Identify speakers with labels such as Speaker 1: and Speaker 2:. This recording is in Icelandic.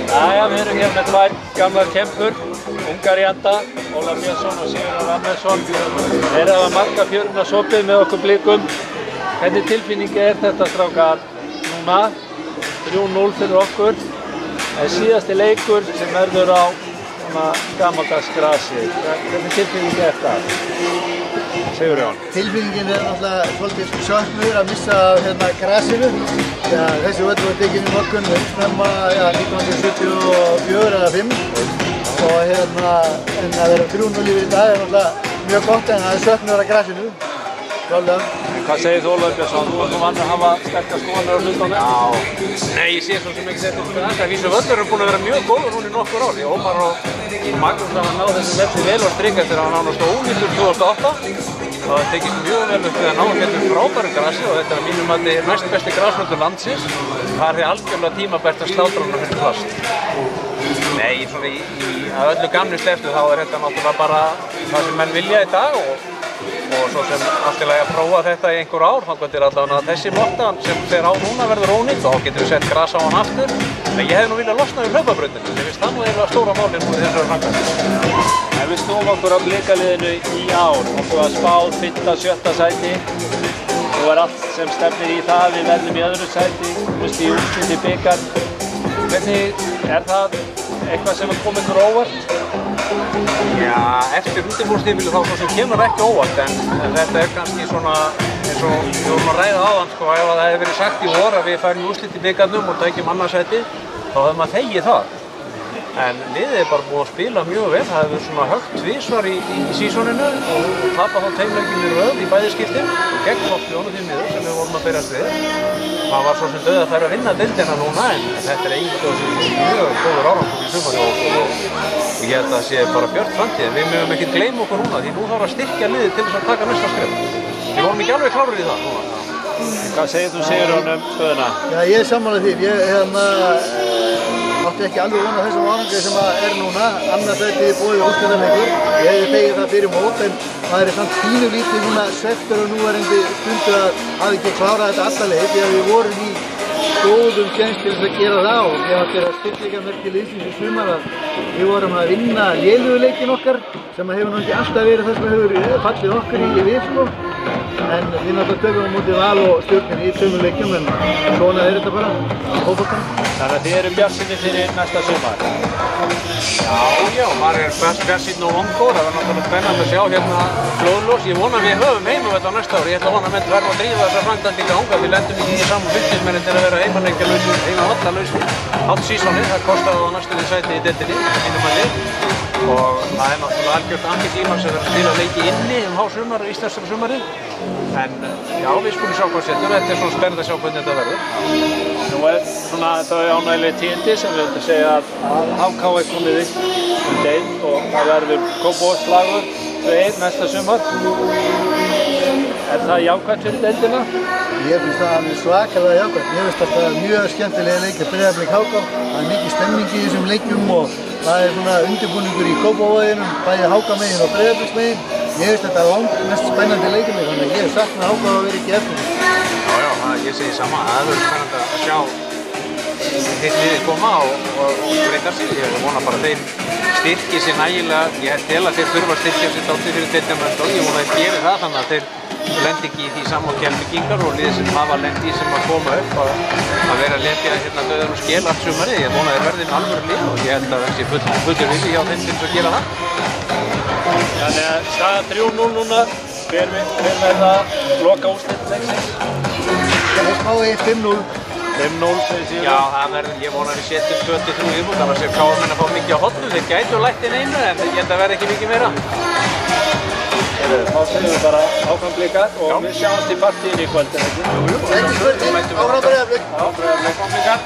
Speaker 1: Jæja, við erum hér með tvær gamlar kempur, ungar í anda, Ólaf Björnsson og Sigurður Ahmedsson. Þeir hafa marga fjöruna sopið með okkur Blikum. Hvernig tilfinningi þetta, strákar, núna? 3-0 fyrir okkur. Það er síðasti leikur sem verður á gamaldags grasi. Hvernig tilfinningi það? Sigurjón.
Speaker 2: Tilfinningin náttúrulega svolítið söknuður að missa grasinu. Þessi völlur var tekinn í morgun snemma 1974 eða 5 og en að vera 3-0 í dag er náttúrulega mjög gott en það er söknuður að grasinu. Klálega.
Speaker 1: Hvað segir þú, Ólafur Björnsson? Þú vann að hafa sterkar skoðanir á hlutunum?
Speaker 3: Já. Nei, ég sé svo sem ekki þetta fyrir það. Vísu völlur er búin að vera mjög góður núna í nokkur ár. Ómar og Magnús hafa náð þessu velli vel á strik eftir að hann nánast ónýttur 2008. Það tekist mjög vel upp við að ná hérna frábæru grasi og þetta er að mínum að þetta er næst besti grasvöllur landsins. Það er því algjörlega tímabært að slátra hana fyrir plast. Nei, svona að öllu gamni sleftu þá er þetta náttúrulega bara það sem menn vilja í dag og svo sem allt í lagi að prófa þetta í einhver ár, þá er allavega þessi motta sem fer á núna verður ónýtt og þá getum við sett gras á hann aftur. En ég hef nú viljað losna við hlaupabrautinu, ég finnst það nú eiginlega stóra málið nú í þessari framkvæmd.
Speaker 1: Ef við snúum okkur á Blikaliðinu í ár, okkur var spáð 5.-7. sæti. Nú er allt sem stefnir í það, við verðum í öðru sæti, komumst í úrslit í bikar. Hvernig er það eitthvað sem kom ykkur óvart?
Speaker 3: Já, eftir undirbúningstímabilið þá sem kemur ekki óvart en þetta er kannski svona eins og við vorum að ræða áðan sko, ef það hefði verið sagt í vor að við færum í úrslit í bikarnum og tækjum annarsæti þá hefði maður þegið það. En liðið er bara búið að spila mjög vel, það hefur svona högt tvisvar í sísoninu og tapað þá teimleikjum í röð í bæði skiptin og gegn Flóttljónu því miður sem við vorum að berjast við. Það var svo sem dauðafæri að vinna deildina núna en þetta er mjög góður árangur í sumar og ég held að það sé bara björt framtíð. Við mögum ekki gleyma okkur núna því nú þarf að styrkja liðið til þess að taka næsta skref. Við vorum ekki alveg klárir í það núna.
Speaker 1: Hvað segir þú Sigurjón stöðuna?
Speaker 2: Já, ég er sammála því. Ég átti ekki alveg vona þessum árangri sem er núna. Annars sæti boðið úrslitaleikur. Ég hefði þegið það fyrir mót en það er samt pínu lítið núna svektur og núverandi stundu að hafa ekki klárað þetta alla leið því að við vorum í góðum séns til þess að gera það og ég átti að styrkleikamerki liðsins í sumar að við vorum að vinna léluguleikin okkar sem hefur nú ekki alltaf verið það sem hefur fallið okkur í við sko. En við náttúrulega tökum á móti Val og Stjörnunni í tveimur leikjum en svona er þetta bara á fótboltanum.
Speaker 1: Þannig að þið eru bjartsýnir fyrir næsta sumar?
Speaker 3: Já, maður er bjartsýnn og vongóður. Það var náttúrulega spennandi að sjá hérna flóðljós. Ég vona að við höfum heimavöll á næsta ári. Ég ætla að vona að menn verða að drífa þessa framkvæmd í gang. Við lendum ekki í saman fylgismennin til að vera heimavallalausir, allt sísonið. Það kostaði á næstunni sæti í deildinni, og það er náttúrulega algjört antikímaks að vera að spila leiki inni hásumar, íslensku sumarið. En já, við skulum sjá hvað setur. Þetta er svona spennandi að sjá hvernig þetta verður.
Speaker 1: Nú er svona þau ánægilegu tíðindi sem við höfum að segja að HK er komið upp deild og það verður Kópavogsslagur 2 næsta sumar. Er það jákvæmt fyrir deildina?
Speaker 2: Ég finnst það alveg svakalega jákvæmt. Ég finnst þetta mjög skemmtilega leikir Breiðablik HK. Það er mikið stemning í þessum leikjum og það er svona undirbúningur í Kópavoginum, bæði HK megin og Breiðabliks megin. Ég finnst þetta langt mest spennandi leikir þannig að ég sakna HK að vera ekki eftir.
Speaker 3: Já, ég segi sama. Það verður spennandi að sjá hitt liðið koma og breyta sig. Ég vona bara að þeir styrki sig nægilega. Ég tel að þeir þurfa að styrkja sig dálítið fyrir deildina og ég vona að þeir geri það þannig að þeir lendi ekki í því sama og Keflvíkingar og liðið sem hafa lendi sem að koma upp að vera að lepja hérna dauðan og skel allt sumarið. Ég vona að þeir verði með alvöru lið og ég held að það sé fullur vilji hjá þeim til að gera það.
Speaker 1: Þannig að staðan 3-0 núna, hver verða loka úrslit leiksins?
Speaker 2: Það spái 5-0.
Speaker 1: 5-0 segir Sigurjón.
Speaker 3: Já, það verður, ég vona að við setjum 23 viðbútt, annars er KM að fá mikið á hotnum. Þeir gætu lætt inn einu en ég held að verði ekki mikið meira.
Speaker 1: Þá segjum við bara áfram Blikar og við sjáumst í partíinu í kvöld.
Speaker 2: Áfram Breiðablik.
Speaker 3: Áfram Blikar.